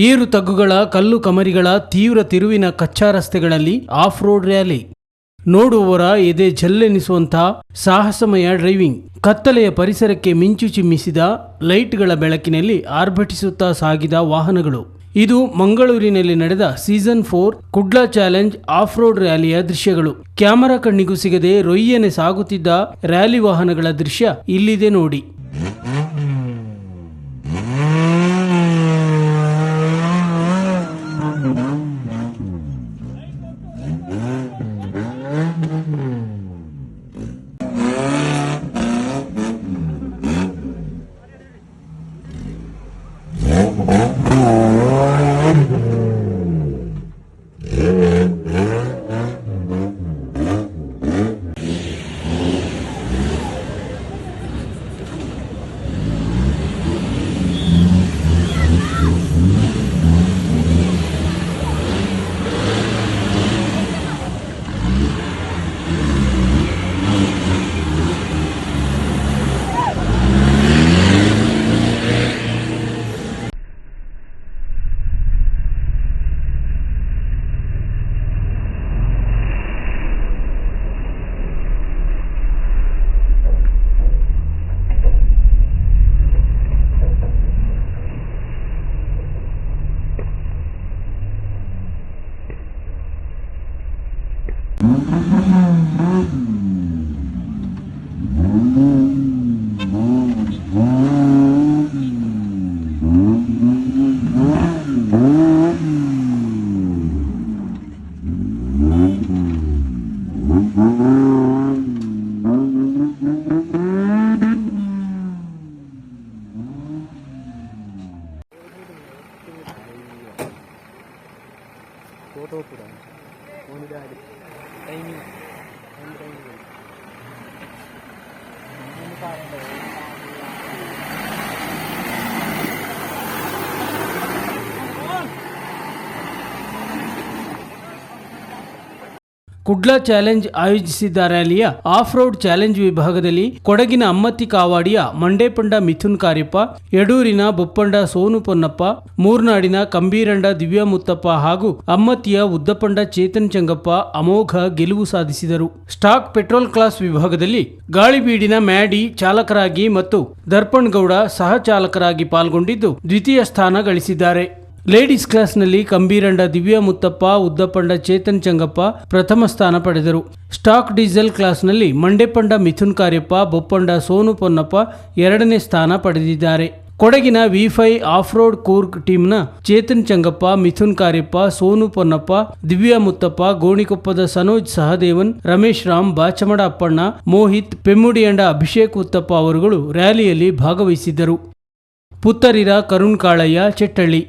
ಏರು ತಗ್ಗುಗಳ ಕಲ್ಲು ಕಮರಿಗಳ ತೀವ್ರ ತಿರುವಿನ ಕಚ್ಚಾ ರಸ್ತೆಗಳಲ್ಲಿ ಆಫ್ ರೋಡ್ ರ್ಯಾಲಿ. ನೋಡುವವರ ಎದೆ ಜಲ್ಲೆನಿಸುವಂತಹ ಸಾಹಸಮಯ ಡ್ರೈವಿಂಗ್. ಕತ್ತಲೆಯ ಪರಿಸರಕ್ಕೆ ಮಿಂಚು ಚಿಮ್ಮಿಸಿದ ಲೈಟ್ಗಳ ಬೆಳಕಿನಲ್ಲಿ ಆರ್ಭಟಿಸುತ್ತಾ ಸಾಗಿದ ವಾಹನಗಳು. ಇದು ಮಂಗಳೂರಿನಲ್ಲಿ ನಡೆದ season 4 Kudla challenge off road ರ್ಯಾಲಿಯ ದೃಶ್ಯಗಳು. ಕ್ಯಾಮರಾ ಕಣ್ಣಿಗೂ ಸಿಗದೆ ರೊಯ್ಯನೆ ಸಾಗುತ್ತಿದ್ದ ರ್ಯಾಲಿ ವಾಹನಗಳ ದೃಶ್ಯ ಇಲ್ಲಿದೆ ನೋಡಿ. फोटो पूरा ಕುಡ್ಲ ಚಾಲೆಂಜ್ ಆಯೋಜಿಸಿದ್ದ ರ್ಯಾಲಿಯ ಆಫ್ ರೋಡ್ ಚಾಲೆಂಜ್ ವಿಭಾಗದಲ್ಲಿ ಕೊಡಗಿನ ಅಮ್ಮತ್ತಿ ಕಾವಾಡಿಯ ಮಂಡೇಪಂಡ ಮಿಥುನ್ ಕಾರ್ಯಪ್ಪ, ಯಡೂರಿನ ಬೊಪ್ಪಂಡ ಸೋನು ಪೊನ್ನಪ್ಪ, ಮೂರ್ನಾಡಿನ ಕಂಬೀರಂಡ ದಿವ್ಯಾ ಮುತ್ತಪ್ಪ ಹಾಗೂ ಅಮ್ಮತ್ತಿಯ ಉದ್ದಪಂಡ ಚೇತನ್ ಚಂಗಪ್ಪ ಅಮೋಘ ಗೆಲುವು ಸಾಧಿಸಿದರು. ಸ್ಟಾಕ್ ಪೆಟ್ರೋಲ್ ಕ್ಲಾಸ್ ವಿಭಾಗದಲ್ಲಿ ಗಾಳಿಬೀಡಿನ ಮ್ಯಾಡಿ ಚಾಲಕರಾಗಿ ಮತ್ತು ದರ್ಪಣ್ ಗೌಡ ಸಹ ಚಾಲಕರಾಗಿ ಪಾಲ್ಗೊಂಡಿದ್ದು ದ್ವಿತೀಯ ಸ್ಥಾನ ಗಳಿಸಿದ್ದಾರೆ. ಲೇಡೀಸ್ ಕ್ಲಾಸ್ನಲ್ಲಿ ಕಂಬೀರಂಡ ದಿವ್ಯಾ ಮುತ್ತಪ್ಪ, ಉದ್ದಪಂಡ ಚೇತನ್ ಚಂಗಪ್ಪ ಪ್ರಥಮ ಸ್ಥಾನ ಪಡೆದರು. ಸ್ಟಾಕ್ ಡೀಸೆಲ್ ಕ್ಲಾಸ್ನಲ್ಲಿ ಮಂಡೇಪಂಡ ಮಿಥುನ್ ಕಾರ್ಯಪ್ಪ, ಬೊಪ್ಪಂಡ ಸೋನು ಪೊನ್ನಪ್ಪ ಎರಡನೇ ಸ್ಥಾನ ಪಡೆದಿದ್ದಾರೆ. ಕೊಡಗಿನ V5 ಆಫ್ ರೋಡ್ ಕೂರ್ಗ್ ಟೀಮ್ನ ಚೇತನ್ ಚಂಗಪ್ಪ, ಮಿಥುನ್ ಕಾರ್ಯಪ್ಪ, ಸೋನು ಪೊನ್ನಪ್ಪ, ದಿವ್ಯಾ ಮುತ್ತಪ್ಪ, ಗೋಣಿಕೊಪ್ಪದ ಸನೋಜ್ ಸಹದೇವನ್, ರಮೇಶ್ ರಾಮ್, ಬಾಚಮಡ ಅಪ್ಪಣ್ಣ, ಮೋಹಿತ್, ಪೆಮ್ಮುಡಿಯಂಡ ಅಭಿಷೇಕ್ ಉತ್ತಪ್ಪ ಅವರುಗಳು ರ್ಯಾಲಿಯಲ್ಲಿ ಭಾಗವಹಿಸಿದ್ದರು. ಪುತ್ತರಿರ ಕರುಣ್ ಕಾಳಯ್ಯ, ಚೆಟ್ಟಳ್ಳಿ.